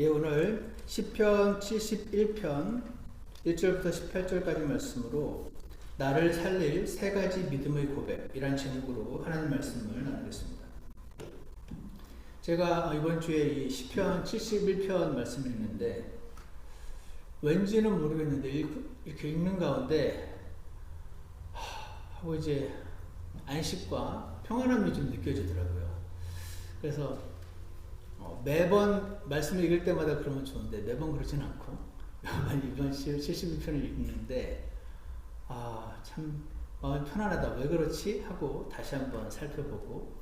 예, 오늘 시편 71편 1절부터 18절까지 말씀으로 나를 살릴 세 가지 믿음의 고백이란 제목으로 하나님 말씀을 나누겠습니다. 제가 이번 주에 이 시편 71편 말씀을 읽는데 왠지는 모르겠는데 이렇게 읽는 가운데 하고 이제 안식과 평안함이 좀 느껴지더라고요. 그래서 매번 말씀을 읽을 때마다 그러면 좋은데 매번 그러진 않고 이번 71편을 읽는데 참 마음이 편안하다, 왜 그렇지? 하고 다시 한번 살펴보고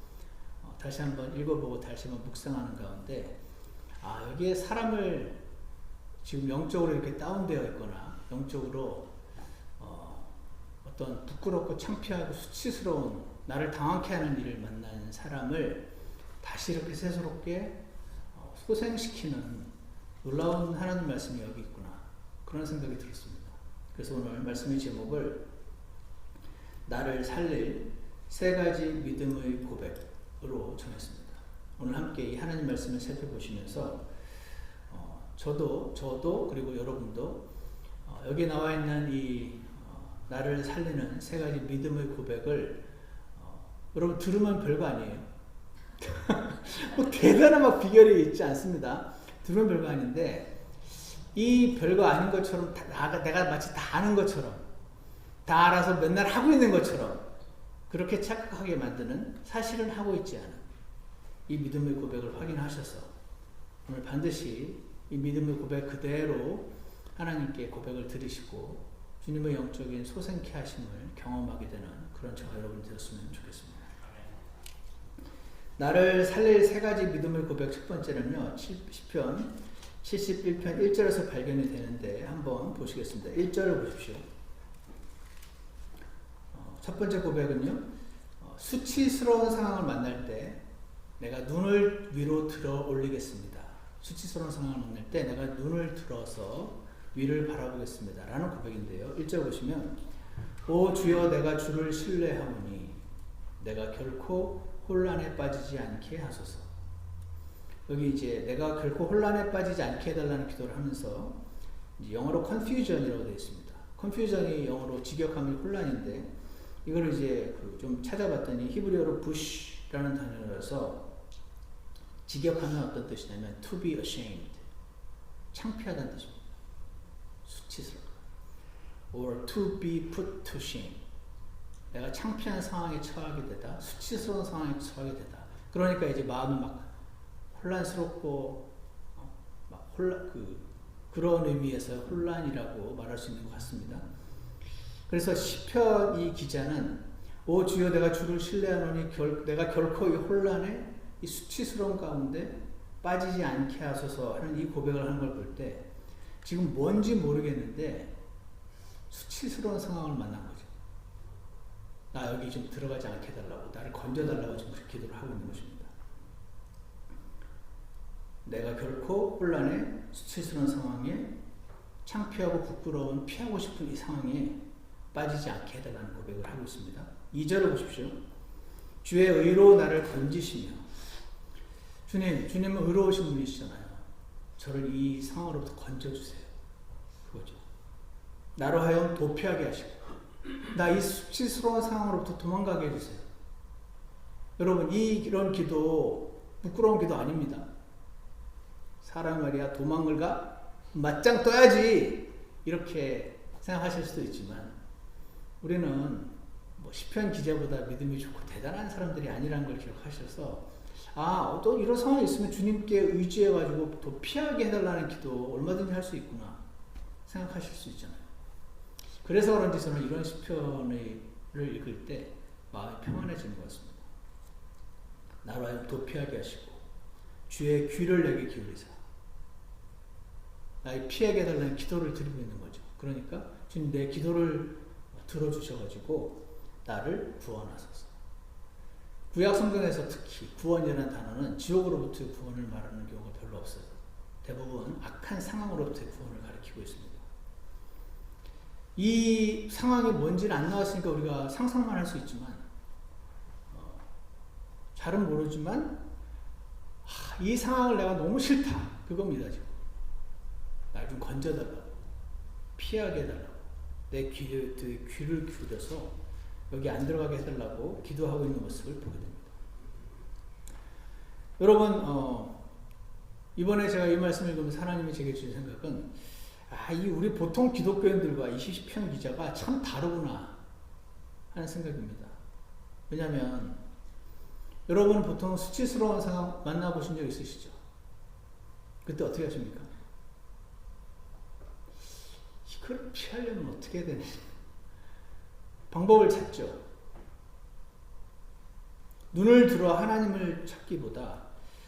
다시 한번 읽어보고 다시 한번 묵상하는 가운데 여기에 사람을 지금 영적으로 이렇게 다운되어 있거나 영적으로 어떤 부끄럽고 창피하고 수치스러운 나를 당황케 하는 일을 만난 사람을 다시 이렇게 새롭게 소생시키는 놀라운 하나님 말씀이 여기 있구나, 그런 생각이 들었습니다. 그래서 오늘 말씀의 제목을 나를 살릴 세 가지 믿음의 고백으로 정했습니다. 오늘 함께 이 하나님 말씀을 살펴보시면서 저도 그리고 여러분도 여기 나와 있는 이 나를 살리는 세 가지 믿음의 고백을 여러분 들으면 별거 아니에요. 뭐 대단한 비결이 있지 않습니다. 들으면 별거 아닌데 이 별거 아닌 것처럼 내가 마치 다 아는 것처럼 다 알아서 맨날 하고 있는 것처럼 그렇게 착각하게 만드는, 사실은 하고 있지 않은 이 믿음의 고백을 확인하셔서 오늘 반드시 이 믿음의 고백 그대로 하나님께 고백을 드리시고 주님의 영적인 소생케 하심을 경험하게 되는 그런 저와 여러분 되었으면 좋겠습니다. 나를 살릴 세 가지 믿음의 고백, 첫 번째는요, 시편 71편 1절에서 발견이 되는데 한번 보시겠습니다. 1절을 보십시오. 첫 번째 고백은요, 수치스러운 상황을 만날 때 내가 눈을 위로 들어 올리겠습니다. 수치스러운 상황을 만날 때 내가 눈을 들어서 위를 바라보겠습니다 라는 고백인데요, 1절 보시면 오 주여 내가 주를 신뢰하오니 내가 결코 혼란에 빠지지 않게 하소서. 여기 이제 내가 결코 혼란에 빠지지 않게 해달라는 기도를 하면서 이제 영어로 confusion이라고 되어 있습니다. confusion이 영어로 직역하면 혼란인데 이걸 이제 좀 찾아봤더니 히브리어로 bush라는 단어라서 직역하면 어떤 뜻이냐면 to be ashamed, 창피하다는 뜻입니다. 수치스럽다. or to be put to shame, 내가 창피한 상황에 처하게 되다, 수치스러운 상황에 처하게 되다. 그러니까 이제 마음이 막 혼란스럽고 그런 의미에서 혼란이라고 말할 수 있는 것 같습니다. 그래서 시편 이 기자는 오 주여 내가 주를 신뢰하노니 내가 결코 이 혼란에 이 수치스러운 가운데 빠지지 않게 하소서 하는 이 고백을 하는 걸 볼 때 지금 뭔지 모르겠는데 수치스러운 상황을 만난 거죠. 나 여기 좀 들어가지 않게 해달라고, 나를 건져달라고 좀 그렇게 기도를 하고 있는 것입니다. 내가 결코 혼란에 수치스러운 상황에 창피하고 부끄러운 피하고 싶은 이 상황에 빠지지 않게 해달라는 고백을 하고 있습니다. 2절을 보십시오. 주의 의로 나를 건지시며, 주님은 의로우신 분이시잖아요. 저를 이 상황으로부터 건져주세요. 그거죠. 나로 하여금 도피하게 하시고 나 이 수치스러운 상황으로부터 도망가게 해주세요. 여러분 이런 기도 부끄러운 기도 아닙니다. 사람 말이야 도망을 가? 맞짱 떠야지 이렇게 생각하실 수도 있지만 우리는 시편 기자보다 믿음이 좋고 대단한 사람들이 아니라는 걸 기억하셔서 또 이런 상황이 있으면 주님께 의지해가지고 더 피하게 해달라는 기도 얼마든지 할 수 있구나 생각하실 수 있잖아요. 그래서 그런지 저는 이런 시편을 읽을 때 마음이 평안해지는 것 같습니다. 나로 하여금 도피하게 하시고 주의 귀를 내게 기울이사 나의 피하게 해달라는 기도를 드리고 있는 거죠. 그러니까 주님 내 기도를 들어주셔가지고 나를 구원하소서. 구약 성경에서 특히 구원이라는 단어는 지옥으로부터의 구원을 말하는 경우가 별로 없어요. 대부분 악한 상황으로부터의 구원을 가리키고 있습니다. 이 상황이 뭔지는 안 나왔으니까 우리가 상상만 할 수 있지만 잘은 모르지만 이 상황을 내가 너무 싫다 그겁니다. 지금 나 좀 건져달라고, 피하게 해달라고, 내 귀를 기울여서 여기 안 들어가게 해달라고 기도하고 있는 모습을 보게 됩니다. 여러분, 이번에 제가 이 말씀을 읽으면서 하나님이 제게 주신 생각은, 이 우리 보통 기독교인들과 이 시편 기자가 참 다르구나 하는 생각입니다. 왜냐하면 여러분 보통 수치스러운 상황 만나보신 적 있으시죠? 그때 어떻게 하십니까? 이걸 피하려면 어떻게 해야 되나? 방법을 찾죠. 눈을 들어 하나님을 찾기보다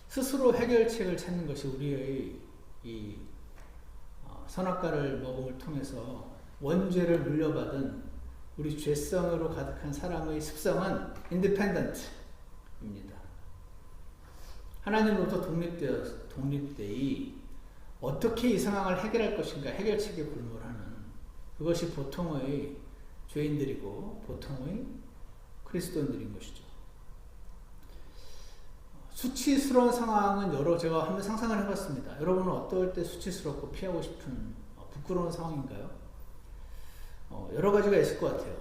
스스로 해결책을 찾는 것이 우리의 이 선악과를 먹음을 통해서 원죄를 물려받은 우리 죄성으로 가득한 사람의 습성은 인디펜던트입니다. 하나님으로부터 독립되이 어떻게 이 상황을 해결할 것인가 해결책에 불문하는 그것이 보통의 죄인들이고 보통의 그리스도인들인 것이죠. 수치스러운 상황은 제가 한번 상상을 해봤습니다. 여러분은 어떨 때 수치스럽고 피하고 싶은 부끄러운 상황인가요? 여러 가지가 있을 것 같아요.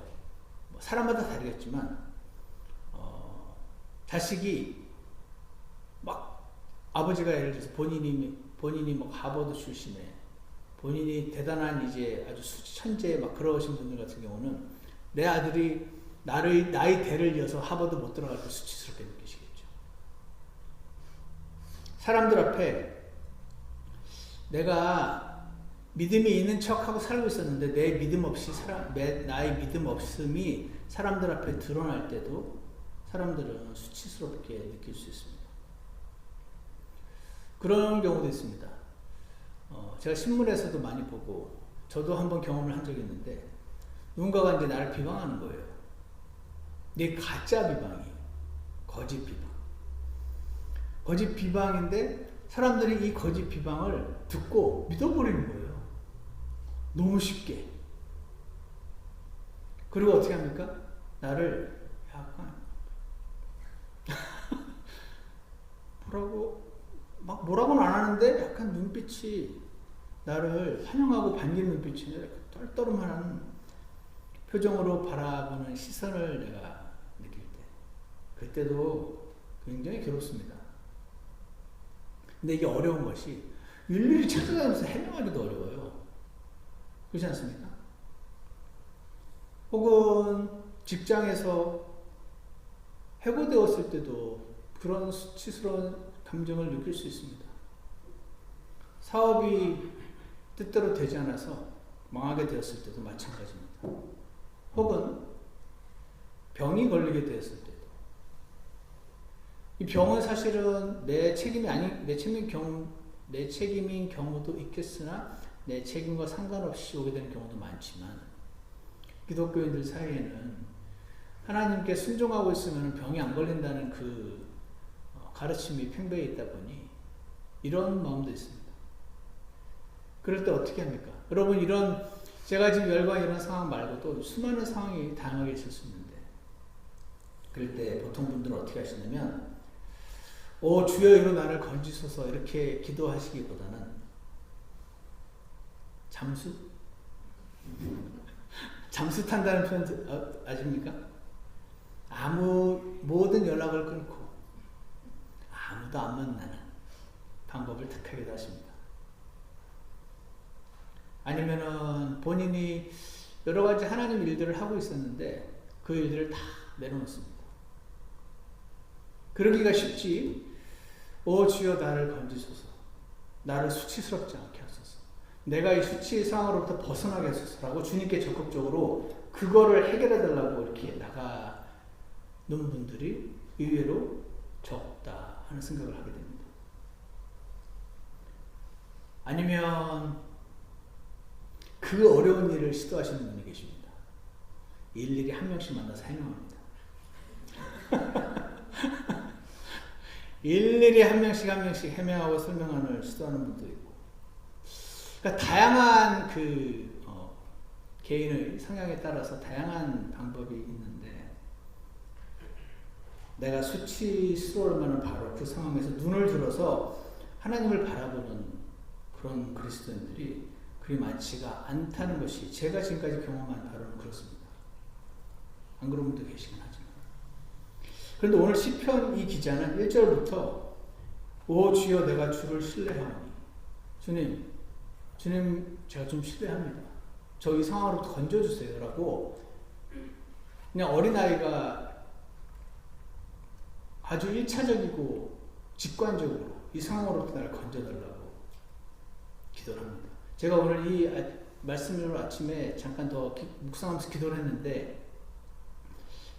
사람마다 다르겠지만 자식이 막 아버지가 예를 들어서 본인이 뭐 하버드 출신에 본인이 대단한 이제 아주 천재 막 그러신 분들 같은 경우는 내 아들이 나의 대를 이어서 하버드 못 들어갈 때 수치스럽게 느끼시겠죠. 사람들 앞에 내가 믿음이 있는 척하고 살고 있었는데 나의 믿음 없음이 사람들 앞에 드러날 때도 사람들은 수치스럽게 느낄 수 있습니다. 그런 경우도 있습니다. 제가 신문에서도 많이 보고 저도 한번 경험을 한 적이 있는데 누군가가 이제 나를 비방하는 거예요. 내 가짜 비방이에요. 거짓 비방. 거짓 비방인데 사람들이 이 거짓 비방을 듣고 믿어버리는 거예요. 너무 쉽게. 그리고 어떻게 합니까? 나를 약간 뭐라고는 안 하는데 약간 눈빛이 나를 환영하고 반기는 눈빛이 이렇게 떨떠름하는 표정으로 바라보는 시선을 내가 느낄 때 그때도 굉장히 괴롭습니다. 근데 이게 어려운 것이 일일이 찾아다니면서 해명하기도 어려워요. 그렇지 않습니까? 혹은 직장에서 해고되었을 때도 그런 수치스러운 감정을 느낄 수 있습니다. 사업이 뜻대로 되지 않아서 망하게 되었을 때도 마찬가지입니다. 혹은 병이 걸리게 되었을 때도 이 병은 사실은 내 책임인 경우도 있겠으나 내 책임과 상관없이 오게 되는 경우도 많지만 기독교인들 사이에는 하나님께 순종하고 있으면 병이 안 걸린다는 그 가르침이 팽배해 있다 보니 이런 마음도 있습니다. 그럴 때 어떻게 합니까? 여러분 제가 지금 열과 이런 상황 말고도 수많은 상황이 다양하게 있을 수 있는데 그럴 때 보통 분들은 어떻게 하시냐면 주여 이로 나를 건지소서 이렇게 기도하시기보다는 잠수 탄다는 표현 아십니까? 모든 연락을 끊고 아무도 안 만나는 방법을 택하기도 하십니다. 아니면은 본인이 여러 가지 하나님 일들을 하고 있었는데 그 일들을 다 내려놓습니다. 그러기가 쉽지. 주여 나를 건지소서. 나를 수치스럽지 않게 하소서. 내가 이 수치 상황으로부터 벗어나게 하소서라고 주님께 적극적으로 그거를 해결해 달라고 이렇게 나가는 분들이 의외로 적다 하는 생각을 하게 됩니다. 아니면 그 어려운 일을 시도하시는 분이 계십니다. 일일이 한 명씩 만나서 해명합니다. 일일이 한 명씩 해명하고 설명을 시도하는 분도 있고, 그러니까 다양한 개인의 성향에 따라서 다양한 방법이 있는데, 내가 수치스러울 만한 바로 그 상황에서 눈을 들어서 하나님을 바라보는 그런 그리스도인들이 그리 많지가 않다는 것이 제가 지금까지 경험한 바로는 그렇습니다. 안 그런 분도 계시긴 하지만. 그런데 오늘 시편 이 기자는 1절부터 오 주여 내가 주를 신뢰하오니 주님 제가 좀 신뢰합니다. 저 이 상황으로부터 건져주세요 라고 그냥 어린아이가 아주 1차적이고 직관적으로 이 상황으로부터 나를 건져달라고 기도를 합니다. 제가 오늘 이 말씀을 아침에 잠깐 더 묵상하면서 기도를 했는데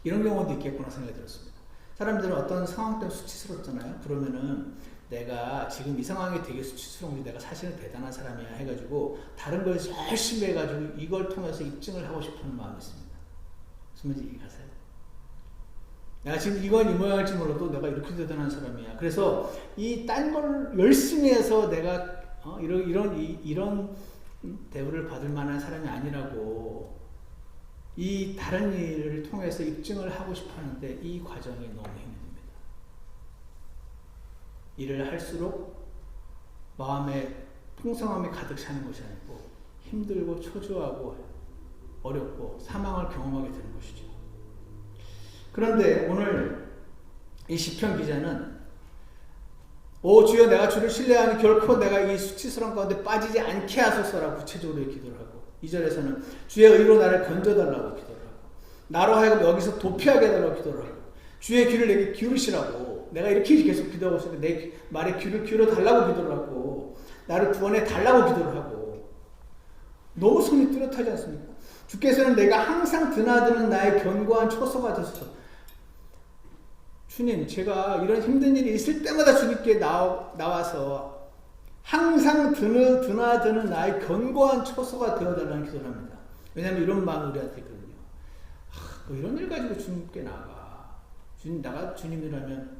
이런 경우도 있겠구나 생각이 들었습니다. 사람들은 어떤 상황 때문에 수치스럽잖아요. 그러면은 내가 지금 이 상황이 되게 수치스러운데 내가 사실은 대단한 사람이야 해가지고 다른 걸 열심히 해가지고 이걸 통해서 입증을 하고 싶은 마음이 있습니다. 무슨 말인지 이해가세요? 내가 지금 이건 이 모양일지 몰라도 내가 이렇게 대단한 사람이야. 그래서 이 딴 걸 열심히 해서 내가 이런 대우를 받을 만한 사람이 아니라고 이 다른 일을 통해서 입증을 하고 싶어 하는데 이 과정이 너무 힘듭니다. 일을 할수록 마음에 풍성함이 가득 차는 것이 아니고 힘들고 초조하고 어렵고 사망을 경험하게 되는 것이죠. 그런데 오늘 이 시편 기자는 오 주여 내가 주를 신뢰하니 결코 내가 이 수치스러운 가운데 빠지지 않게 하소서라고 구체적으로 기도를 하고 2절에서는 주의 의로 나를 건져달라고 기도를 하고 나로 하여금 여기서 도피하게 해달라고 기도를 하고 주의 귀를 내게 기울이시라고 내가 이렇게 계속 기도하고 있었는데 내 말에 귀를 기울여달라고 기도를 하고 나를 구원해 달라고 기도를 하고 너무 손이 뚜렷하지 않습니까? 주께서는 내가 항상 드나드는 나의 견고한 초소가 되소서. 주님 제가 이런 힘든 일이 있을 때마다 주님께 나와서 항상 드나드는 나의 견고한 초소가 되어달라는 기도를 합니다. 왜냐하면 이런 마음이 우리한테 있거든요. 뭐 이런 일 가지고 주님께 나가. 내가 주님이라면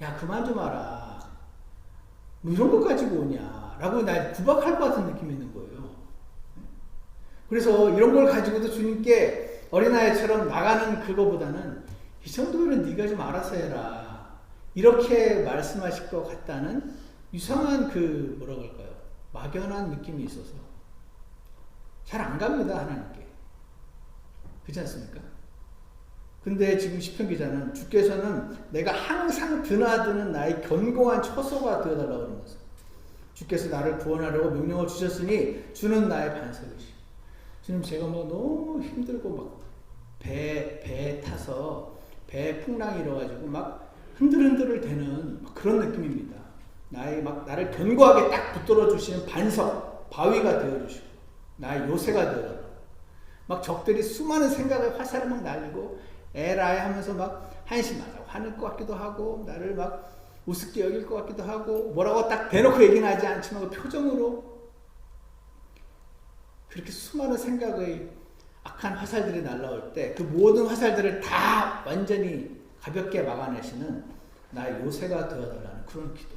야 그만 좀 하라. 뭐 이런 것 가지고 오냐 라고 날 구박할 것 같은 느낌이 있는 거예요. 그래서 이런 걸 가지고도 주님께 어린아이처럼 나가는 그거보다는 이 정도면 네가 좀 알아서 해라 이렇게 말씀하실 것 같다는 이상한 뭐라고 할까요? 막연한 느낌이 있어서 잘 안 갑니다 하나님께. 그렇지 않습니까? 근데 지금 시편 기자는 주께서는 내가 항상 드나드는 나의 견고한 초소가 되어달라고 하는 것을 주께서 나를 구원하려고 명령을 주셨으니 주는 나의 반석이시. 주님 제가 너무 힘들고 막 배에 타서 배에 풍랑이 일어가지고 막 흔들흔들 되는 그런 느낌입니다. 나를 견고하게 딱 붙들어 주시는 반석, 바위가 되어 주시고 나의 요새가 되어 막 적들이 수많은 생각을 화살을 막 날리고 에라이 하면서 막 한심하다고 화낼 것 같기도 하고 나를 막 우습게 여길 것 같기도 하고 뭐라고 딱 대놓고 얘기는 하지 않지만 그 표정으로 그렇게 수많은 생각의 악한 화살들이 날라올 때 그 모든 화살들을 다 완전히 가볍게 막아내시는 나의 요새가 되어달라는 그런 기도.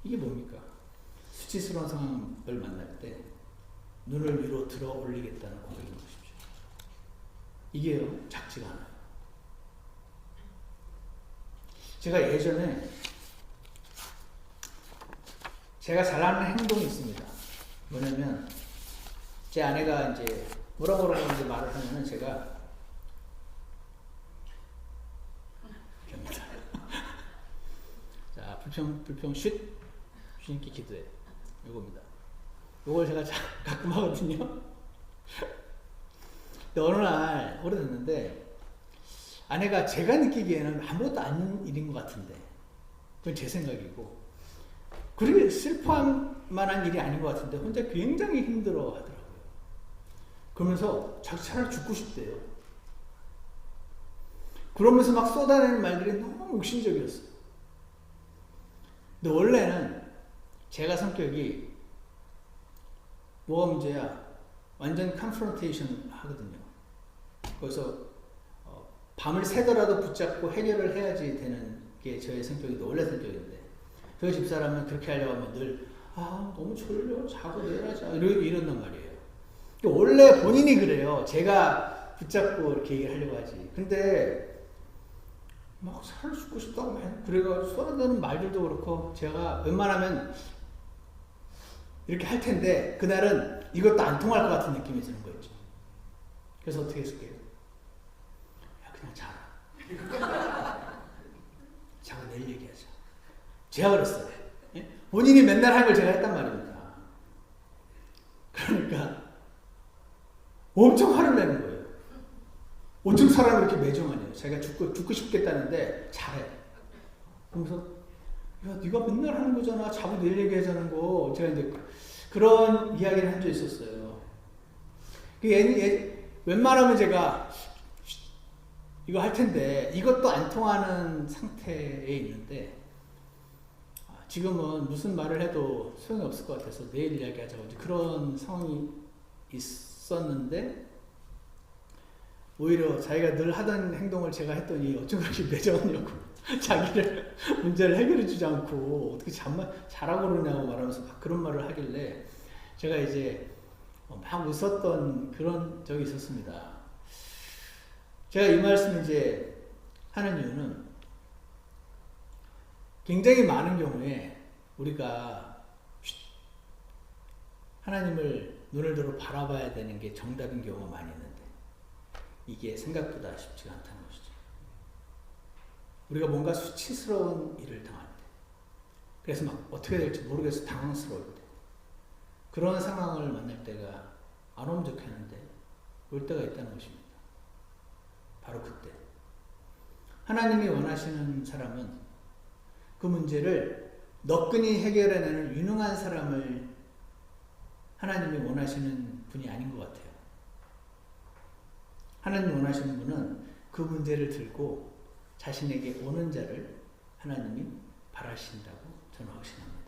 이게 뭡니까? 수치스러운 상황을 만날 때 눈을 위로 들어 올리겠다는 고백인 것이죠. 이게요 작지가 않아요. 제가 예전에 제가 잘하는 행동이 있습니다. 뭐냐면 제 아내가 이제 뭐라고 이제 말을 하면은 제가 자 불평 주님께 기도해. 이겁니다. 이걸 제가 가끔 하거든요. 근데 어느 날 오래됐는데 아내가 제가 느끼기에는 아무것도 아닌 일인 것 같은데 그건 제 생각이고 그렇게 슬퍼할 만한 일이 아닌 것 같은데 혼자 굉장히 힘들어 하더라고요. 그러면서 자기 차라리 죽고 싶대요. 그러면서 막 쏟아내는 말들이 너무 육신적이었어요. 근데 원래는 제가 성격이 뭐가 문제야? 완전 컨프런테이션 하거든요. 그래서 밤을 새더라도 붙잡고 해결을 해야지 되는 게 저의 성격인데 원래 성격인데 저희 집사람은 그렇게 하려고 하면 늘 너무 졸려 자고 내려가자 이런단 말이에요. 원래 본인이 그래요. 제가 붙잡고 이렇게 얘기를 하려고 하지. 근데 막 살을 죽고 싶다고 그래가 쏟아내는 말들도 그렇고 제가 웬만하면 이렇게 할 텐데 그날은 이것도 안 통할 것 같은 느낌이 드는 거였죠. 그래서 어떻게 했을게요? 야, 그냥 자라. 자고 내일 얘기하자. 제가 그랬어요. 예? 본인이 맨날 하는 걸 제가 했단 말입니다. 그러니까 엄청 화를 내는 거예요. 어쩜 사람이 이렇게 매정하냐. 자기가 죽고 싶겠다는데 잘해. 그러면서 야, 네가 맨날 하는 거잖아. 자고 내일 얘기하자는 거. 제가 이제 그런 이야기를 한 적 있었어요. 웬만하면 제가 이거 할 텐데 이것도 안 통하는 상태에 있는데 지금은 무슨 말을 해도 소용이 없을 것 같아서 내일 이야기하자고 그런 상황이 있었는데 오히려 자기가 늘 하던 행동을 제가 했더니 어쩜 그렇게 매정하냐고 자기를 문제를 해결해 주지 않고 어떻게 잘하고 그러냐고 말하면서 막 그런 말을 하길래 제가 이제 막 웃었던 그런 적이 있었습니다. 제가 이 말씀을 이제 하는 이유는 굉장히 많은 경우에 우리가 하나님을 눈을 들어 바라봐야 되는 게 정답인 경우가 많이 있는데 이게 생각보다 쉽지가 않다는 것이죠. 우리가 뭔가 수치스러운 일을 당할 때 그래서 막 어떻게 될지 모르겠어 당황스러울 때 그런 상황을 만날 때가 안 오면 좋겠는데 올 때가 있다는 것입니다. 바로 그때 하나님이 원하시는 사람은 그 문제를 너끈히 해결해내는 유능한 사람을 하나님이 원하시는 분이 아닌 것 같아요. 하나님이 원하시는 분은 그 문제를 들고 자신에게 오는 자를 하나님이 바라신다고 저는 확신합니다.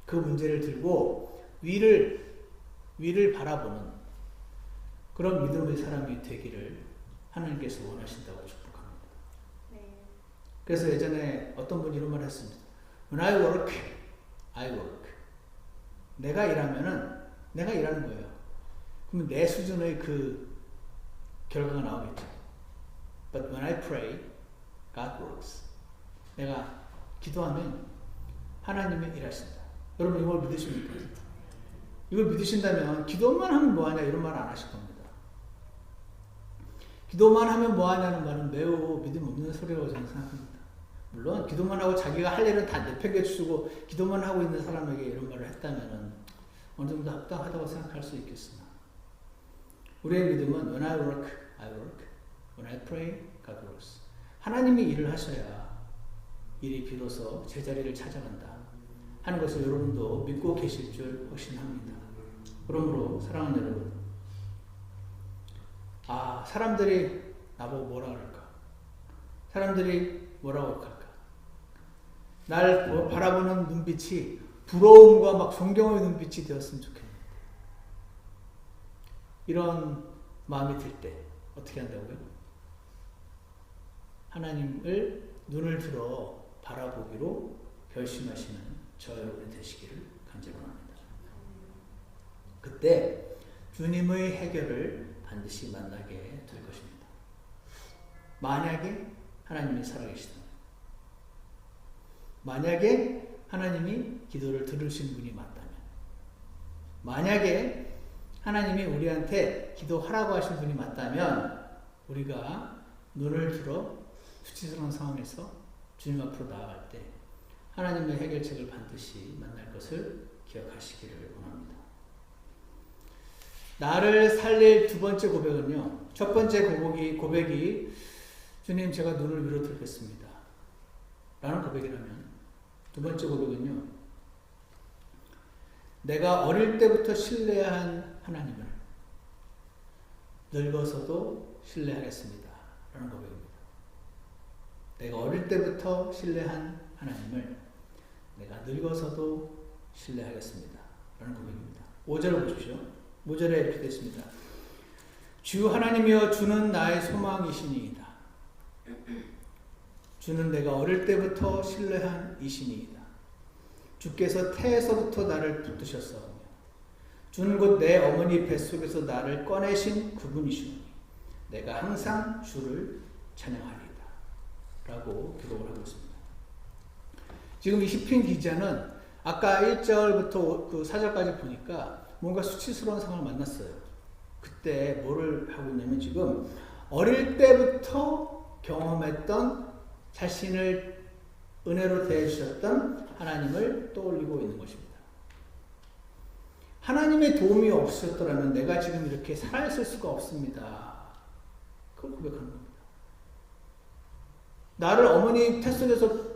그 문제를 들고 위를 바라보는 그런 믿음의 사람이 되기를 하나님께서 원하신다고 축복합니다. 네. 그래서 예전에 어떤 분이 이런 말을 했습니다. When I work, I work. 내가 일하면은 내가 일하는 거예요. 그러면 내 수준의 그 결과가 나오겠죠. But when I pray, God works. 내가 기도하면 하나님이 일하신다. 여러분 이걸 믿으십니까? 이걸 믿으신다면 기도만 하면 뭐하냐 이런 말 안 하실 겁니다. 기도만 하면 뭐하냐는 말은 매우 믿음 없는 소리라고 저는 생각합니다. 물론 기도만 하고 자기가 할 일은 다 내팽개치고 기도만 하고 있는 사람에게 이런 말을 했다면 어느 정도 합당하다고 생각할 수 있겠으나 우리의 믿음은 When I work, I work. When I pray, God works. 하나님이 일을 하셔야 일이 비로소 제자리를 찾아간다 하는 것을 여러분도 믿고 계실 줄 확신합니다. 그러므로 사랑하는 여러분, 사람들이 나보고 뭐라 그럴까? 사람들이 뭐라고 할까? 날 바라보는 눈빛이 부러움과 막 존경의 눈빛이 되었으면 좋겠는데 이런 마음이 들 때 어떻게 한다고요? 하나님을 눈을 들어 바라보기로 결심하시는 저 여러분이 되시기를 간절히 원합니다. 그때 주님의 해결을 반드시 만나게 될 것입니다. 만약에 하나님이 살아계시다면, 만약에 하나님이 기도를 들으신 분이 맞다면, 만약에 하나님이 우리한테 기도하라고 하신 분이 맞다면 우리가 눈을 들어 수치스러운 상황에서 주님 앞으로 나아갈 때 하나님의 해결책을 반드시 만날 것을 기억하시기를 원합니다. 나를 살릴 두 번째 고백은요. 첫 번째 고백이 주님 제가 눈을 위로 들겠습니다 라는 고백이라면 두 번째 고백은요. 내가 어릴 때부터 신뢰한 하나님을 늙어서도 신뢰하겠습니다 라는 고백입니다. 내가 어릴 때부터 신뢰한 하나님을 내가 늙어서도 신뢰하겠습니다 라는 고백입니다. 5절을 보십시오. 5절에 이렇게 되어 있습니다. 주 하나님이여 주는 나의 소망이시니이다. 주는 내가 어릴 때부터 신뢰한 이시니이다. 주께서 태에서부터 나를 붙드셨사오며 주는 곧 내 어머니 뱃속에서 나를 꺼내신 그분이시오니 내가 항상 주를 찬양하리이다 라고 기록을 하고 있습니다. 지금 이 시편 기자는 아까 1절부터 그 4절까지 보니까 뭔가 수치스러운 상황을 만났어요. 그때 뭐를 하고 있냐면 지금 어릴 때부터 경험했던 자신을 은혜로 대해주셨던 하나님을 떠올리고 있는 것입니다. 하나님의 도움이 없으셨더라면 내가 지금 이렇게 살아있을 수가 없습니다. 그걸 고백하는 겁니다. 나를 어머니 태 속에서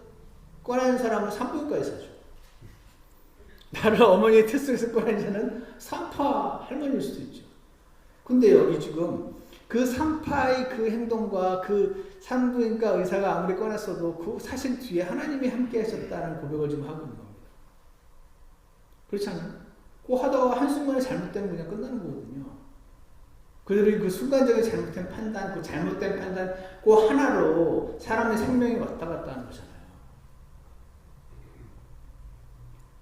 꺼낸 사람은 산부인과 의사죠. 나를 어머니의 태 속에서 꺼낸 자는 산파 할머니일 수도 있죠. 근데 여기 지금 그 산파의 그 행동과 그 산부인과 의사가 아무리 꺼냈어도 그 사실 뒤에 하나님이 함께 하셨다는 고백을 지금 하고 있는 겁니다. 그렇지 않아요? 그 하다가 한순간에 잘못되면 그냥 끝나는 거거든요. 그들이 그 순간적인 잘못된 판단, 그 잘못된 판단, 그 하나로 사람의 생명이 왔다 갔다 하는 거잖아요.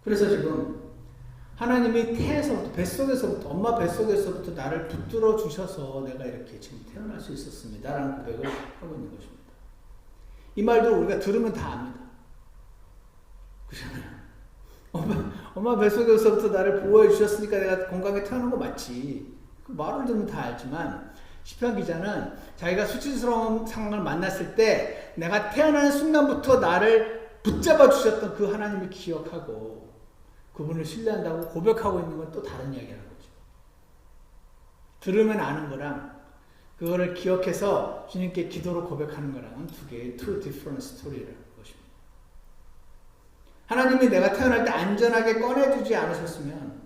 그래서 지금 하나님이 태에서부터, 뱃속에서부터, 엄마 뱃속에서부터 나를 붙들어 주셔서 내가 이렇게 지금 태어날 수 있었습니다. 라는 고백을 하고 있는 것입니다. 이 말도 우리가 들으면 다 압니다. 그렇잖아요. 엄마 뱃속에서부터 나를 보호해 주셨으니까 내가 건강에 태어난 거 맞지. 그 말을 들으면 다 알지만 시편 기자는 자기가 수치스러운 상황을 만났을 때 내가 태어나는 순간부터 나를 붙잡아 주셨던 그 하나님을 기억하고 그분을 신뢰한다고 고백하고 있는 건 또 다른 이야기라는 거죠. 들으면 아는 거랑 그거를 기억해서 주님께 기도로 고백하는 거랑은 두 개의 two different story라는 것입니다. 하나님이 내가 태어날 때 안전하게 꺼내주지 않으셨으면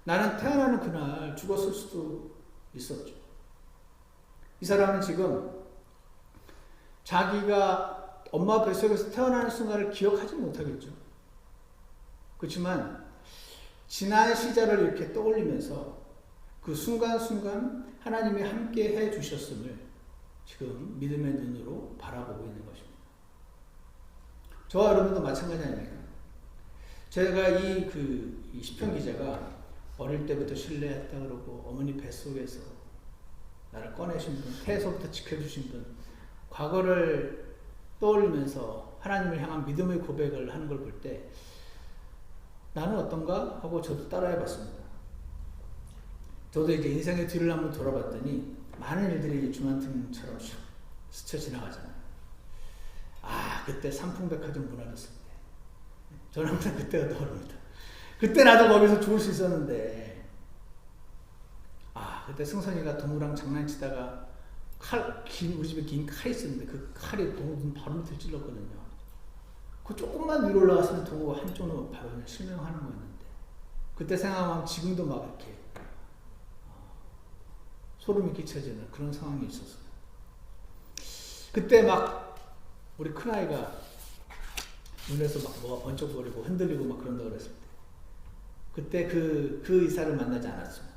나는 태어나는 그날 죽었을 수도 있었죠. 이 사람은 지금 자기가 엄마 뱃속에서 태어나는 순간을 기억하지 못하겠죠. 그렇지만 지난 시절을 이렇게 떠올리면서 그 순간순간 하나님이 함께 해 주셨음을 지금 믿음의 눈으로 바라보고 있는 것입니다. 저와 여러분도 마찬가지 아닙니까? 제가 이 시편 기자가 어릴 때부터 신뢰했다 그러고 어머니 뱃속에서 나를 꺼내신 분, 태에서부터 지켜주신 분, 과거를 떠올리면서 하나님을 향한 믿음의 고백을 하는 걸 볼 때 나는 어떤가 하고 저도 따라해 봤습니다. 저도 이제 인생의 뒤를 한번 돌아봤더니 많은 일들이 주만등처럼 샥 스쳐 지나가잖아요. 아, 그때 삼풍백화점 무너졌을 때. 저는 항상 그때가 떠오릅니다. 그때 나도 거기서 죽을 수 있었는데, 아, 그때 승선이가 동우랑 장난치다가 우리 집에 긴 칼이 있었는데 그 칼이 동우 눈 바로 밑을 찔렀거든요. 그 조금만 위로 올라갔으면 동우 한쪽으로 바로 그냥 실명하는 거였는데, 그때 생각하면 지금도 막 이렇게 소름이 끼쳐지는 그런 상황이 있었어요. 그때 막 우리 큰아이가 눈에서 막 뭐가 번쩍거리고 흔들리고 막 그런다고 그랬을 때, 그때 그 의사를 만나지 않았으면,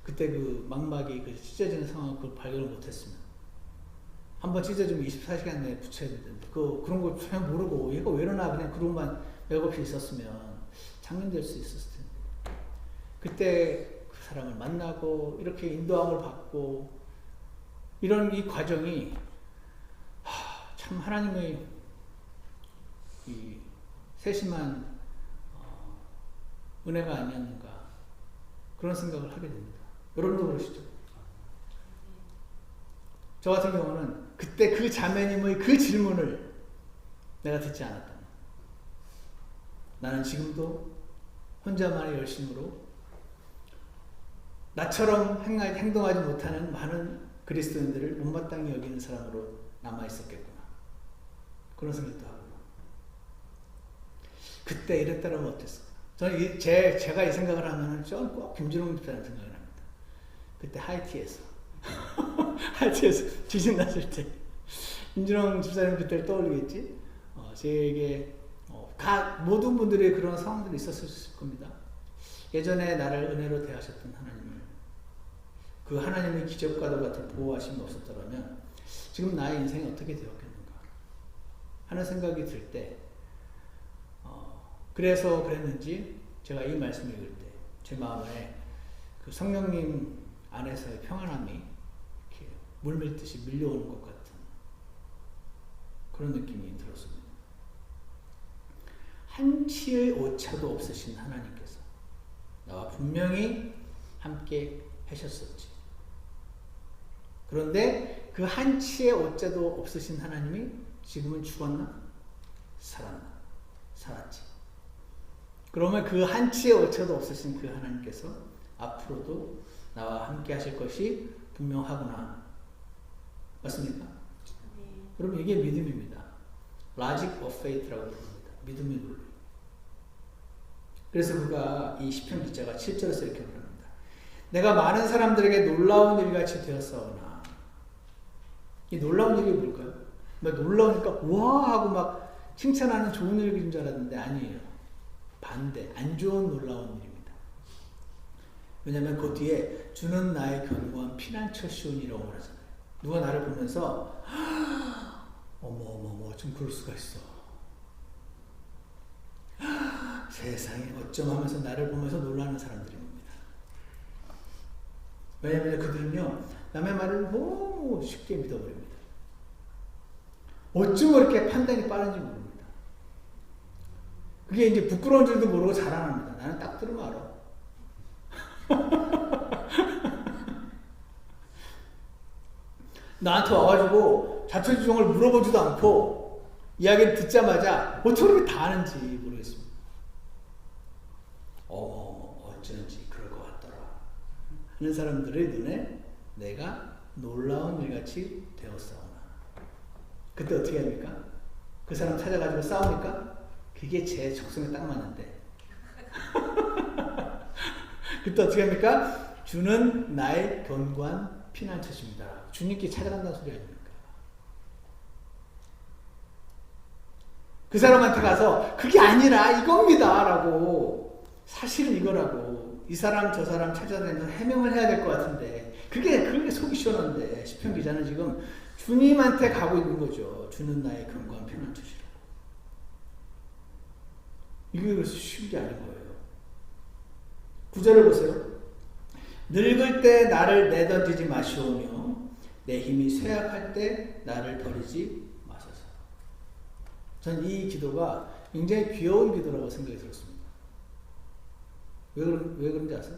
그때 그 막막이 그 찢어지는 상황을 그걸 발견을 못했으면, 한번 찢어지면 24시간 내에 붙여야 되는데 그런 걸 전혀 모르고 얘가 왜 이러나 그냥 그런만 맥없이 있었으면 장년될 수 있었을 텐데, 그때 그 사람을 만나고 이렇게 인도함을 받고 이런 이 과정이 참 하나님의 이 세심한 은혜가 아니었는가 그런 생각을 하게 됩니다. 여러분도 그러시죠? 저 같은 경우는 그때 그 자매님의 그 질문을 내가 듣지 않았다면 나는 지금도 혼자만의 열심으로 나처럼 행동하지 못하는 많은 그리스도인들을 못마땅히 여기는 사람으로 남아있었겠구나 그런 생각도 하고, 그때 이랬다면 어땠을까? 저는 제가 이 생각을 하면 저는 꼭 김준홍 집사님 생각이 납니다. 그때 하이티에서 지진 났을 때 김준홍 집사님 그때를 떠올리겠지. 제게 모든 분들이 그런 상황들이 있었을 겁니다. 예전에 나를 은혜로 대하셨던 하나님을, 그 하나님의 기적과도 같은 보호하심이 없었더라면 지금 나의 인생이 어떻게 되었겠는가 하는 생각이 들 때, 그래서 그랬는지 제가 이 말씀을 읽을 때 제 마음에 그 성령님 안에서의 평안함이 이렇게 물밀듯이 밀려오는 것 같은 그런 느낌이 들었습니다. 한치의 오차도 없으신 하나님께서 나와 분명히 함께 하셨었지. 그런데 그 한치의 오차도 없으신 하나님이 지금은 죽었나? 살았나? 살았지. 그러면 그 한치의 오차도 없으신 그 하나님께서 앞으로도 나와 함께 하실 것이 분명하구나. 맞습니까? 네. 그럼 이게 믿음입니다. Logic of Faith라고 부릅니다. 믿음의 논리. 그래서 그가 이 시편 기자가 7절에서 이렇게 말합니다. 내가 많은 사람들에게 놀라운 일같이 되었사오나. 이 놀라운 일이 뭘까요? 놀라우니까 와 하고 막 칭찬하는 좋은 일인 줄 알았는데 아니에요. 반대, 안 좋은 놀라운 일입니다. 왜냐하면 그 뒤에 주는 나의 견고한 피난처시온이라고 말하잖아요. 누가 나를 보면서 어머 좀 그럴 수가 있어. 세상에 어쩜 하면서 나를 보면서 놀라는 사람들입니다. 왜냐하면 그들은요 남의 말을 너무 쉽게 믿어버립니다. 어쩜 그렇게 판단이 빠른지 모릅니다. 그게 이제 부끄러운 줄도 모르고 자랑합니다. 나는 딱 들으면 알아. 나한테 와가지고 자초지종을 물어보지도 않고 이야기를 듣자마자 어떻게 그렇게 다 아는지 모르겠습니다. 어쩐지 그럴 것 같더라 하는 사람들의 눈에 내가 놀라운 일같이 되었사오나. 그때 어떻게 합니까? 그 사람 찾아가지고 싸우니까 그게 제 적성에 딱 맞는데 그때 어떻게 합니까? 주는 나의 견고한 피난처십니다. 주님께 찾아간다는 소리 아닙니까? 그 사람한테 가서 그게 아니라 이겁니다 라고, 사실은 이거라고 이 사람 저 사람 찾아다니면서 해명을 해야 될 것 같은데 그게 속이 시원한데 시편 기자는 지금 주님한테 가고 있는 거죠. 주는 나의 견고한 피난처시라고. 이게 그래서 쉬운 게 아닌 거예요. 9절을 보세요. 늙을 때 나를 내던지지 마시오며 내 힘이 쇠약할 때 나를 버리지 마소서. 전 이 기도가 굉장히 귀여운 기도라고 생각이 들었습니다. 왜 그런지 아세요?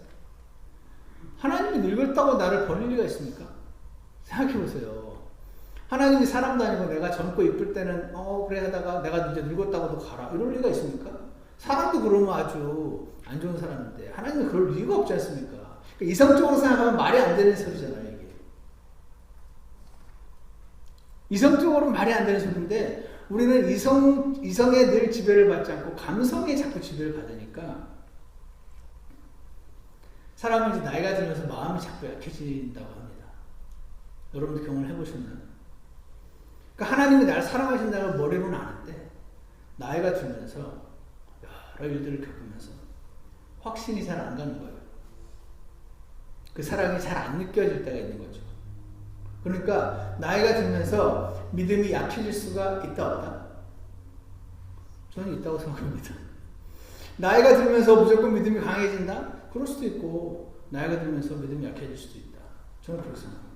하나님이 늙었다고 나를 버릴 리가 있습니까? 생각해 보세요. 하나님이 사람도 아니고 내가 젊고 이쁠 때는 그래 하다가 내가 이제 늙었다고 너 가라 이럴 리가 있습니까? 사람도 그러면 아주 안 좋은 사람인데 하나님은 그럴 리가 없지 않습니까? 그러니까 이성적으로 생각하면 말이 안 되는 소리잖아요. 이게 이성적으로는 말이 안 되는 소리인데 우리는 이성에 늘 지배를 받지 않고 감성에 자꾸 지배를 받으니까 사람은 이제 나이가 들면서 마음이 자꾸 약해진다고 합니다. 여러분도 경험을 해보셨나요? 그러니까 하나님이 나를 사랑하신다는 걸 머리로는 아는데 나이가 들면서 여러 일들을 겪으면서 확신이 잘 안 가는 거예요. 그 사랑이 잘 안 느껴질 때가 있는 거죠. 그러니까 나이가 들면서 믿음이 약해질 수가 있다 없다? 저는 있다고 생각합니다. 나이가 들면서 무조건 믿음이 강해진다? 그럴 수도 있고 나이가 들면서 믿음이 약해질 수도 있다. 저는 그렇게 생각합니다.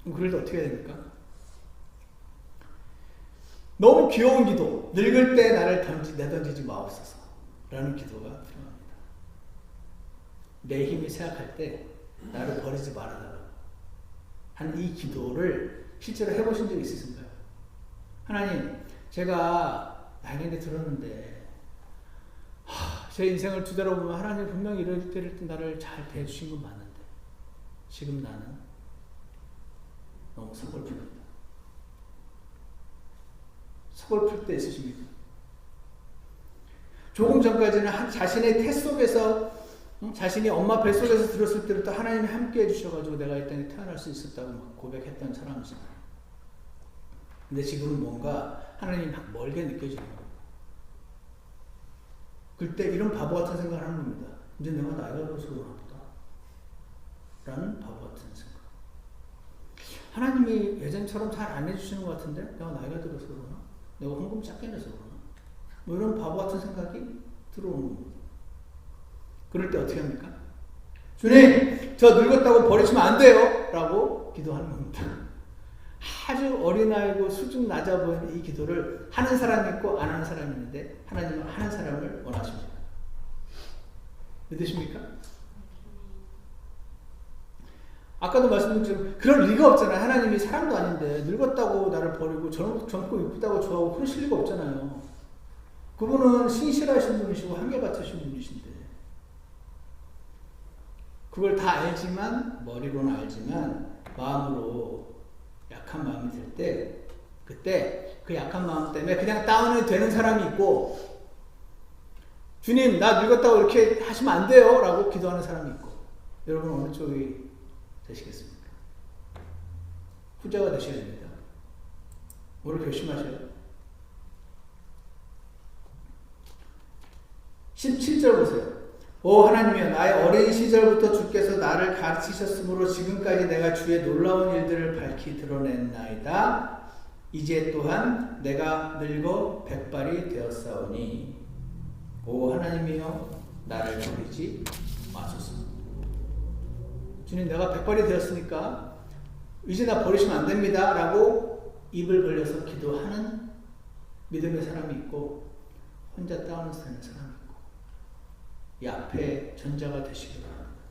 그럼 그럴 때 어떻게 해야 됩니까? 너무 귀여운 기도, 늙을 때 나를 내던지지 마옵소서 라는 기도가 필요합니다. 내 힘이 쇠약할 때 나를 버리지 말아달라고 한 이 기도를 실제로 해보신 적 있으신가요? 하나님, 제가 나이가 들었는데 제 인생을 뒤돌아보면 하나님 분명히 이럴 때 나를 잘 대해주신 건 맞는데 지금 나는 너무 서글픕니다. 서글플 때 있으십니까? 조금 전까지는 자신의 태 속에서 자신이 엄마 뱃속에서 들었을 때부터 하나님이 함께 해주셔가지고 내가 이 땅에 태어날 수 있었다고 막 고백했던 사람이잖아요. 근데 지금은 뭔가 하나님이 막 멀게 느껴지는 겁니다. 그때 이런 바보 같은 생각을 하는 겁니다. 이제 내가 나이가 들어서 그러나 보다 라는 바보 같은 생각. 하나님이 예전처럼 잘 안 해주시는 것 같은데 내가 나이가 들어서 그러나? 내가 헌금 작게 내서 그러나? 뭐 이런 바보 같은 생각이 들어오는 겁니다. 그럴 때 어떻게 합니까? 주님, 저 늙었다고 버리시면 안 돼요! 라고 기도하는 겁니다. 아주 어린아이고 수준 낮아 보이는 이 기도를 하는 사람이 있고 안 하는 사람이 있는데 하나님은 하는 사람을 원하십니다. 믿으십니까? 아까도 말씀드린 것처럼 그럴 리가 없잖아요. 하나님이 사람도 아닌데 늙었다고 나를 버리고 젊고 이쁘다고 좋아하고 그러실 리가 없잖아요. 그분은 신실하신 분이시고 한결같으신 분이신데 그걸 다 알지만 머리로는 알지만 마음으로 약한 마음이 들 때 그때 그 약한 마음 때문에 그냥 다운이 되는 사람이 있고 주님 나 늙었다고 이렇게 하시면 안 돼요 라고 기도하는 사람이 있고 여러분 어느 쪽이 되시겠습니까? 후자가 되셔야 됩니다. 뭐를 결심하셔요? 17절 보세요. 오 하나님이여 나의 어린 시절부터 주께서 나를 가르치셨으므로 지금까지 내가 주의 놀라운 일들을 밝히 드러냈나이다. 이제 또한 내가 늙어 백발이 되었사오니 오 하나님이여 나를 버리지 마소서. 주님 내가 백발이 되었으니까 이제 나 버리시면 안 됩니다 라고 입을 벌려서 기도하는 믿음의 사람이 있고 혼자 다운을 쓰는 사람이 있고 이 앞에 전자가 되시기 바랍니다.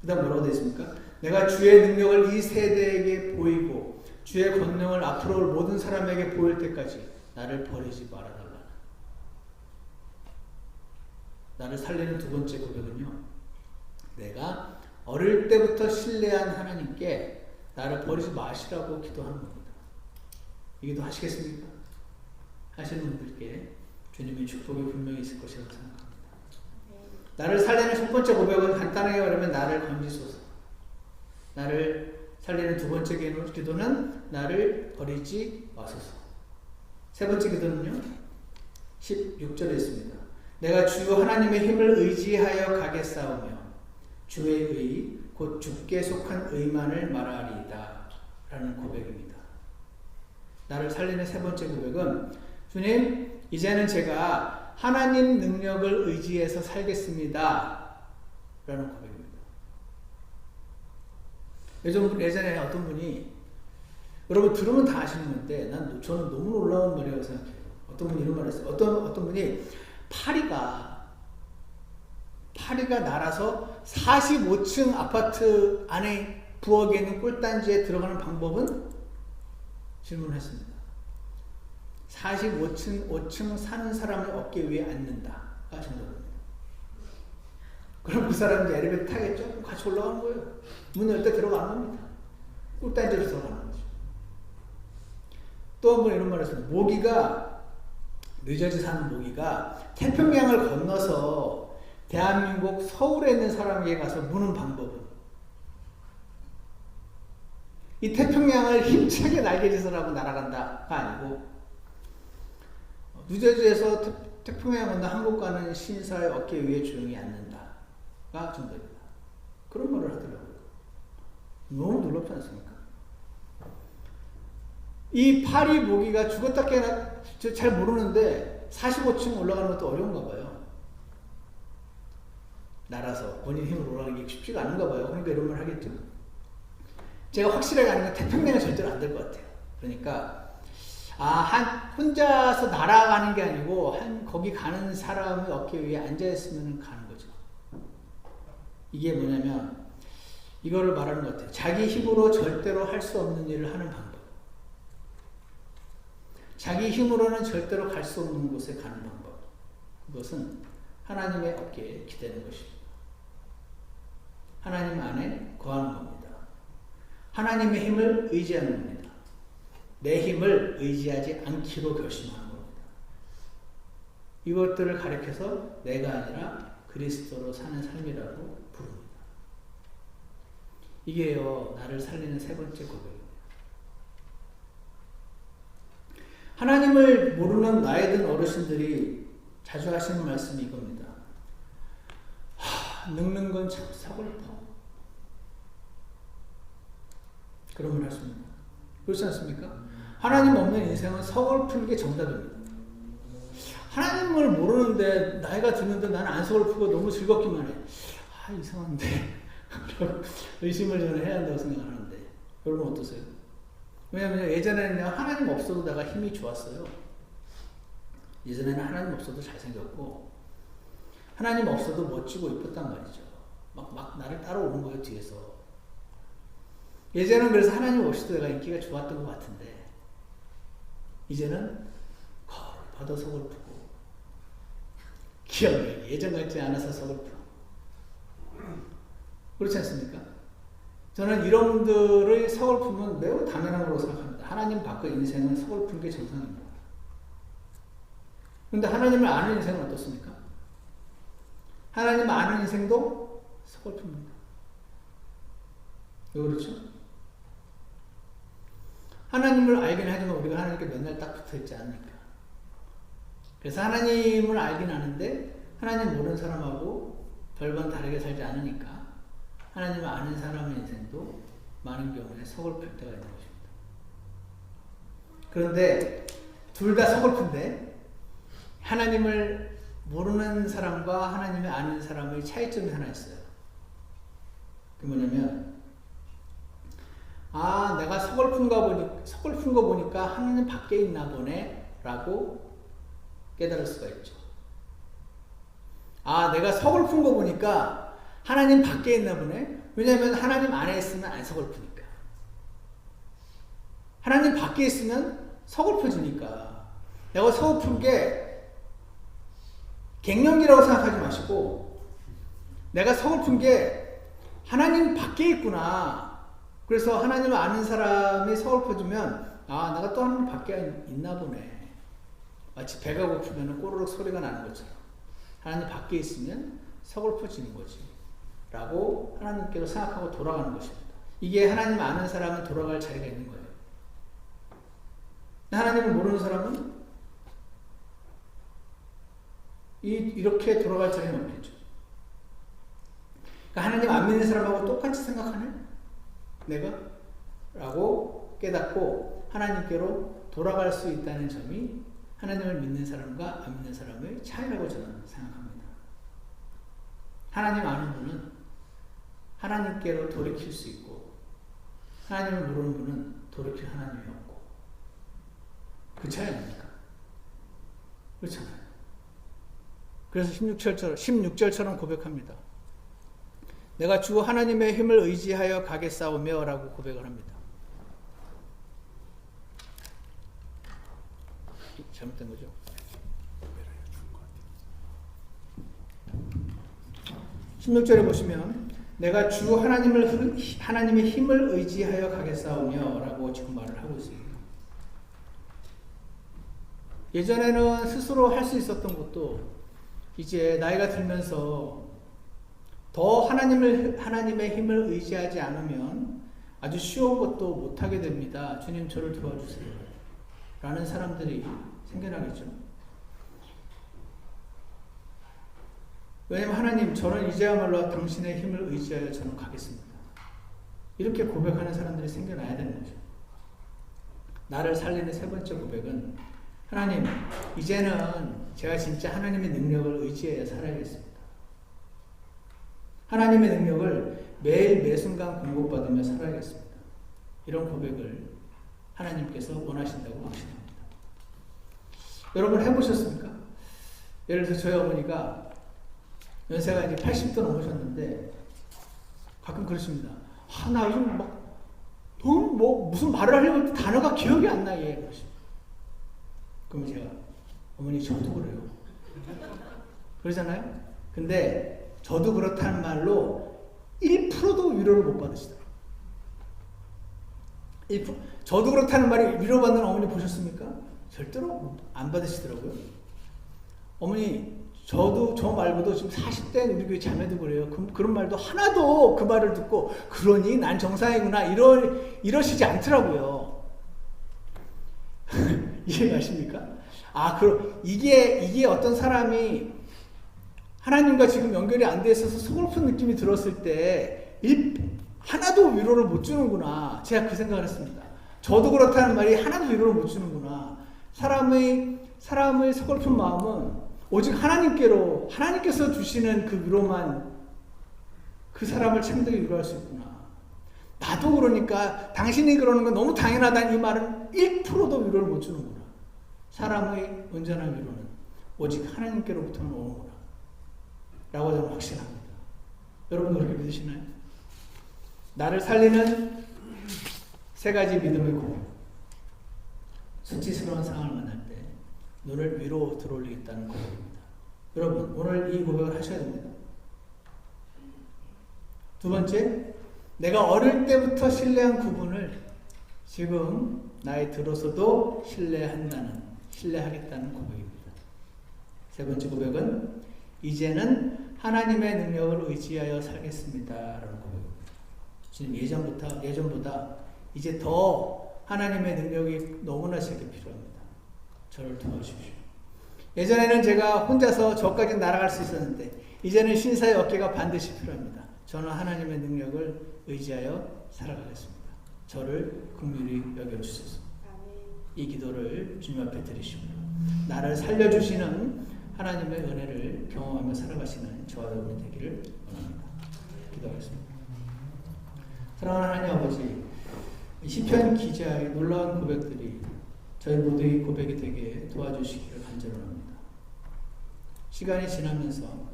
그 다음 뭐라고 되어 있습니까? 내가 주의 능력을 이 세대에게 보이고 주의 권능을 앞으로 올 모든 사람에게 보일 때까지 나를 버리지 말아달라. 나를 살리는 두 번째 고백은요. 내가 어릴 때부터 신뢰한 하나님께 나를 버리지 마시라고 기도하는 겁니다. 이 기도 하시겠습니까? 하시는 분들께 주님의 축복이 분명히 있을 것이라고 생각합니다. 나를 살리는 첫 번째 고백은 간단하게 말하면 나를 건지소서. 나를 살리는 두 번째 기도는 나를 버리지 마소서. 세 번째 기도는요. 16절에 있습니다. 내가 주 하나님의 힘을 의지하여 가겠사오며 주의 의 곧 주께 속한 의만을 말하리이다 라는 고백입니다. 나를 살리는 세 번째 고백은 주님 이제는 제가 하나님 능력을 의지해서 살겠습니다 라는 고백입니다. 예전에 어떤 분이 여러분 들으면 다 아시는 건데 저는 너무 놀라운 말이라고 생각해요. 어떤 분이 이런 말을 했어요. 어떤 분이 파리가 날아서 45층 아파트 안에 부엌에 있는 꿀단지에 들어가는 방법은? 질문했습니다. 45층 사는 사람을 어깨 위에 앉는다가 정답입니다. 그럼 그 사람이 엘리베이터 타겠죠? 같이 올라가는 거예요. 문 열 때 들어가는 겁니다. 꿀단지로 들어가는 거죠. 또 한 번 이런 말을 했습니다. 모기가 뉴저지 사는 모기가 태평양을 건너서 대한민국 서울에 있는 사람에게 가서 무는 방법은 이 태평양을 힘차게 날개짓을 하고 날아간다가 아니고 뉴저지에서 태평양 건너 한국 가는 신사의 어깨 위에 조용히 앉는다가 정답입니다. 그런 말을 하더라고요. 너무 놀랍지 않습니까? 이 파리 모기가 죽었다 깨나 잘 모르는데 45층 올라가는 것도 어려운가 봐요. 날아서 본인 힘으로 올라가는 게 쉽지가 않은가 봐요. 그러니까 이런 말 하겠죠. 제가 확실하게 아는 건 태평양은 절대로 안 될 것 같아요. 그러니까 혼자서 날아가는 게 아니고 거기 가는 사람의 어깨 위에 앉아있으면 가는 거죠. 이게 뭐냐면 이거를 말하는 것 같아요. 자기 힘으로 절대로 할 수 없는 일을 하는 방법. 자기 힘으로는 절대로 갈 수 없는 곳에 가는 방법. 그것은 하나님의 어깨에 기대는 것입니다. 하나님 안에 거하는 겁니다. 하나님의 힘을 의지하는 겁니다. 내 힘을 의지하지 않기로 결심하는 겁니다. 이것들을 가리켜서 내가 아니라 그리스도로 사는 삶이라고 부릅니다. 이게요, 나를 살리는 세 번째 고백입니다. 하나님을 모르는 나이 든 어르신들이 자주 하시는 말씀이 이겁니다. 늙는 건 참 서글퍼. 그런 말 하십니다. 그렇지 않습니까? 하나님 없는 인생은 서글픈 게 정답입니다. 하나님을 모르는데 나이가 드는데 나는 안 서글프고 너무 즐겁기만 해. 이상한데. 의심을 저는 해야 한다고 생각하는데 여러분 어떠세요? 왜냐하면 예전에는 하나님 없어도 내가 힘이 좋았어요. 예전에는 하나님 없어도 잘생겼고 하나님 없어도 멋지고 이뻤단 말이죠. 막 나를 따라오는 거예요, 뒤에서. 예전에는 그래서 하나님 없이도 내가 인기가 좋았던 것 같은데 이제는 거울 봐도 서글프고 기억이 예전 같지 않아서 서글프고 그렇지 않습니까? 저는 이런 분들의 서글픔은 매우 당연한 거라고 생각합니다. 하나님 밖의 인생은 서글픈 게 정상입니다. 그런데 하나님을 아는 인생은 어떻습니까? 하나님 아는 인생도 서글픕니다. 왜 그렇죠? 하나님을 알긴 하지만 우리가 하나님께 맨날 딱 붙어있지 않으니까. 그래서 하나님을 알긴 아는데 하나님 모르는 사람하고 별반 다르게 살지 않으니까 하나님을 아는 사람의 인생도 많은 경우에 서글플 때가 있는 것입니다. 그런데 둘 다 서글픈데 하나님을 모르는 사람과 하나님을 아는 사람의 차이점이 하나 있어요. 그게 뭐냐면 내가 서글픈 거 보니까 하나님 밖에 있나 보네 라고 깨달을 수가 있죠. 내가 서글픈 거 보니까 하나님 밖에 있나 보네. 왜냐하면 하나님 안에 있으면 안 서글프니까. 하나님 밖에 있으면 서글퍼지니까. 내가 서글픈 게 갱년기라고 생각하지 마시고 내가 서글픈 게 하나님 밖에 있구나. 그래서 하나님을 아는 사람이 서글퍼지면 내가 또 하나님 밖에 있나 보네. 마치 배가 고프면 꼬르륵 소리가 나는 것처럼 하나님 밖에 있으면 서글퍼지는 거지 라고 하나님께로 생각하고 돌아가는 것입니다. 이게 하나님 아는 사람은 돌아갈 자리가 있는 거예요. 하나님을 모르는 사람은 이렇게 돌아갈 자리는 없겠죠. 그러니까 하나님 안 믿는 사람하고 똑같이 생각하네? 내가? 라고 깨닫고 하나님께로 돌아갈 수 있다는 점이 하나님을 믿는 사람과 안 믿는 사람의 차이라고 저는 생각합니다. 하나님 아는 분은 하나님께로 돌이킬 수 있고 하나님을 모르는 분은 돌이킬 하나님이 없고 그 차이 아닙니까? 그렇잖아요. 그래서 16절처럼 고백합니다. 내가 주 하나님의 힘을 의지하여 가겠사오며 라고 고백을 합니다. 잘못된 거죠? 16절에 보시면 내가 주 하나님의 힘을 의지하여 가겠사오며 라고 지금 말을 하고 있습니다. 예전에는 스스로 할 수 있었던 것도 이제 나이가 들면서 더 하나님의 힘을 의지하지 않으면 아주 쉬운 것도 못하게 됩니다. 주님 저를 도와주세요. 라는 사람들이 생겨나겠죠. 왜냐하면 하나님 저는 이제야말로 당신의 힘을 의지하여 저는 가겠습니다. 이렇게 고백하는 사람들이 생겨나야 되는 거죠. 나를 살리는 세 번째 고백은 하나님 이제는 제가 진짜 하나님의 능력을 의지해야 살아야겠습니다. 하나님의 능력을 매일 매순간 공급받으며 살아야겠습니다. 이런 고백을 하나님께서 원하신다고 하십니다. 여러분 해보셨습니까? 예를 들어서 저희 어머니가 연세가 이제 80도 넘으셨는데 가끔 그러십니다. 나 요즘 너무 무슨 말을 하려고 단어가 기억이 안 나. 그러십니다. 그럼 제가 어머니 저도 그래요. 그러잖아요? 근데 저도 그렇다는 말로 1%도 위로를 못 받으시더라고요. 1%. 저도 그렇다는 말이 위로받는 어머니 보셨습니까? 절대로 안 받으시더라고요. 어머니 저 말고도 지금 40대인 우리 교회 자매도 그래요. 그런 말도 하나도 그 말을 듣고 그러니 난 정상이구나 이러시지 않더라고요. 이해가십니까? 이게 어떤 사람이 하나님과 지금 연결이 안 돼 있어서 서글픈 느낌이 들었을 때 하나도 위로를 못 주는구나. 제가 그 생각을 했습니다. 저도 그렇다는 말이 하나도 위로를 못 주는구나. 사람의 서글픈 마음은 오직 하나님께서 주시는 그 위로만 그 사람을 참되게 위로할 수 있구나. 나도 그러니까 당신이 그러는 건 너무 당연하다는 이 말은 1%도 위로를 못 주는구나. 사람의 온전한 위로는 오직 하나님께로부터는 오는구나 라고 저는 확신합니다. 여러분 그렇게 믿으시나요? 나를 살리는 세 가지 믿음의 고백. 수치스러운 상황을 만날 때 눈을 위로 들어올리겠다는 고백입니다. 여러분 오늘 이 고백을 하셔야 됩니다. 두 번째, 내가 어릴 때부터 신뢰한 그분을 지금 나이 들어서도 신뢰하겠다는 고백입니다. 세 번째 고백은 이제는 하나님의 능력을 의지하여 살겠습니다 라는 고백입니다. 지금 예전보다 이제 더 하나님의 능력이 너무나 제게 필요합니다. 저를 도와주십시오. 예전에는 제가 혼자서 저까지 날아갈 수 있었는데 이제는 신사의 어깨가 반드시 필요합니다. 저는 하나님의 능력을 의지하여 살아가겠습니다. 저를 긍휼히 여겨주소서. 이 기도를 주님 앞에 드리시고요. 나를 살려주시는 하나님의 은혜를 경험하며 살아가시는 저와 여러분이 되기를 원합니다. 기도하겠습니다. 사랑하는 하나님 아버지, 시편 기자의 놀라운 고백들이 저희 모두의 고백이 되게 도와주시기를 간절합니다. 시간이 지나면서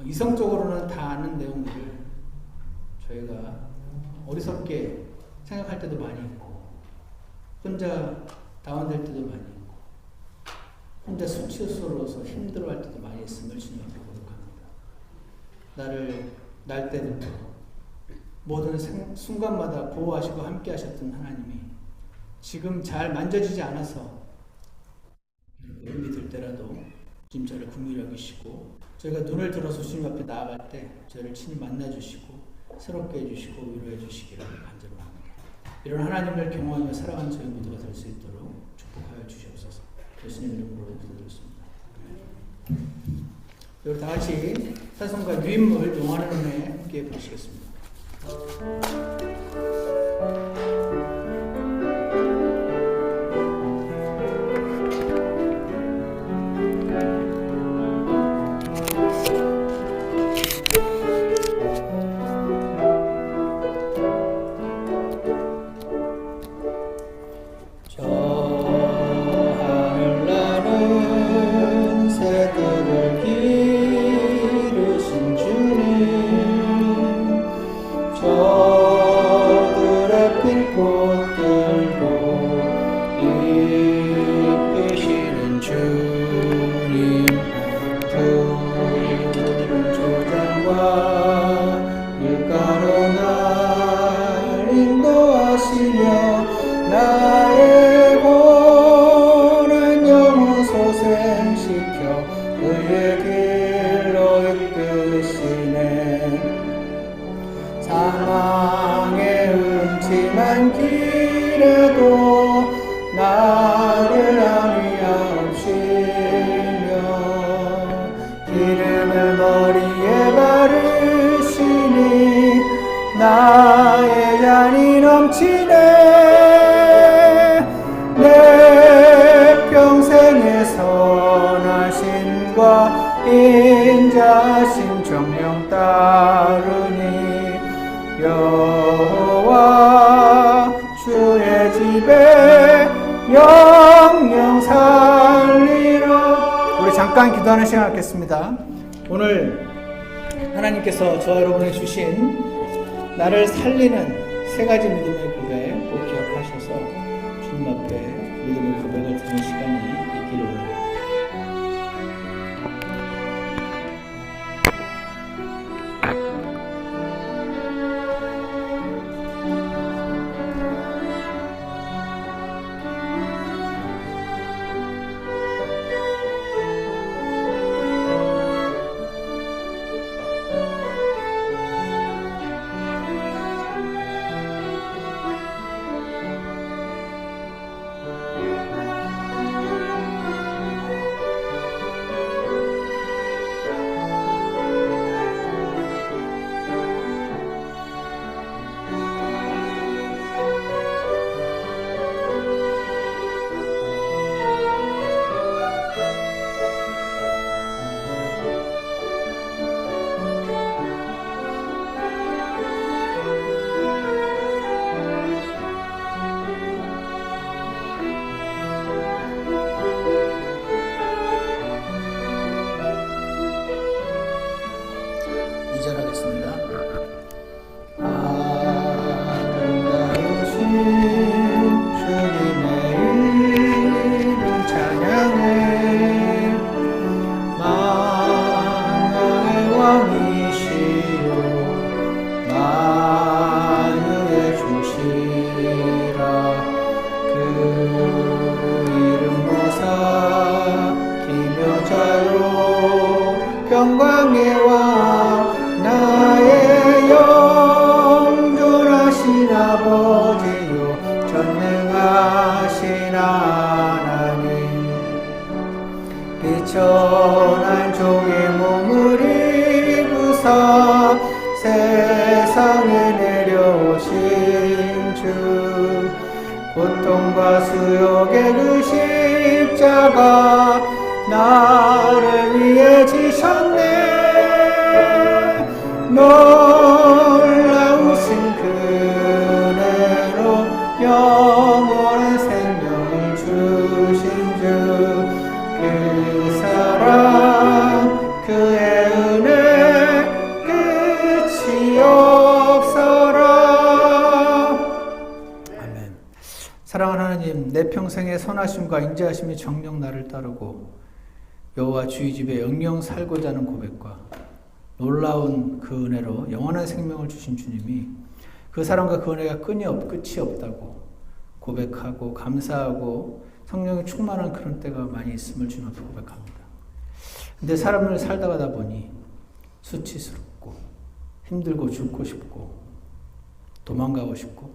이성적으로는 다 아는 내용들을 저희가 어리석게 생각할 때도 많이 있고 혼자 다운될 때도 많이 있고 혼자 수치스러워서 힘들어할 때도 많이 있음을 주님 앞에 고백합니다. 나를 날 때부터 모든 순간마다 보호하시고 함께 하셨던 하나님이 지금 잘 만져지지 않아서 믿을 때라도 주님 저를 긍휼히 여기시고 저희가 눈을 들어서 주님 앞에 나아갈 때 저희를 친히 만나주시고 새롭게 해주시고 위로해 주시기를 간절합니다. 이런 하나님을 경험하며 살아가는 저희 모두가 될 수 있도록 축복하여 주시옵소서. 예수님 이름으로 기도드렸습니다. 우리 다 같이 찬송가 유인물 용하는 은혜 함께 부르시겠습니다. 나의 잔이 넘치네. 내 평생의 선하심과 인자심 정령 따르니 여호와 주의 집에 영영 살리라. 우리 잠깐 기도하는 시간 갖겠습니다. 오늘 하나님께서 저와 여러분에게 주신 나를 살리는 세 가지 믿음의 고백 꼭 기억하셔서 주님 앞에 믿음의 고백을 드리는 시간이 있기를 원합니다. 비천한 종의 몸을 입으사 세상에 내려오신 주 고통과 수욕의 그 십자가 나를 위해 지셨네. 놀라우신 그네로 영원한 생명을 주신 주 그 사랑 그의 은혜 끝이 없어라. 아멘. 사랑하는 하나님, 내 평생의 선하심과 인자하심이 정녕 나를 따르고 여호와 주의 집에 영영 살고자 하는 고백과 놀라운 그 은혜로 영원한 생명을 주신 주님이 그 사랑과 그 은혜가 끝이 없다고 고백하고 감사하고 성령이 충만한 그런 때가 많이 있음을 주님 앞에 고백합니다. 근데 사람을 살다 가다 보니 수치스럽고 힘들고 죽고 싶고 도망가고 싶고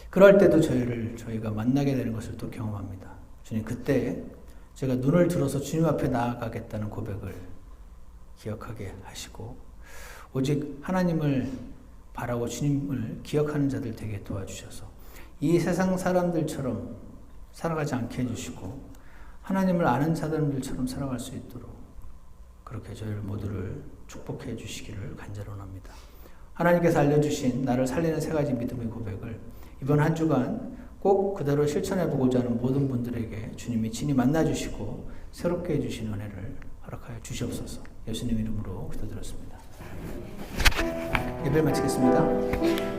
그럴 때도 저희가 만나게 되는 것을 또 경험합니다. 주님, 그때 제가 눈을 들어서 주님 앞에 나아가겠다는 고백을 기억하게 하시고 오직 하나님을 바라고 주님을 기억하는 자들 되게 도와주셔서 이 세상 사람들처럼 살아가지 않게 해주시고 하나님을 아는 사람들처럼 살아갈 수 있도록 그렇게 저희를 모두를 축복해 주시기를 간절히 원합니다. 하나님께서 알려주신 나를 살리는 세 가지 믿음의 고백을 이번 한 주간 꼭 그대로 실천해 보고자 하는 모든 분들에게 주님이 친히 만나주시고 새롭게 해주신 은혜를 허락하여 주시옵소서. 예수님 이름으로 기도드렸습니다. 예배 마치겠습니다.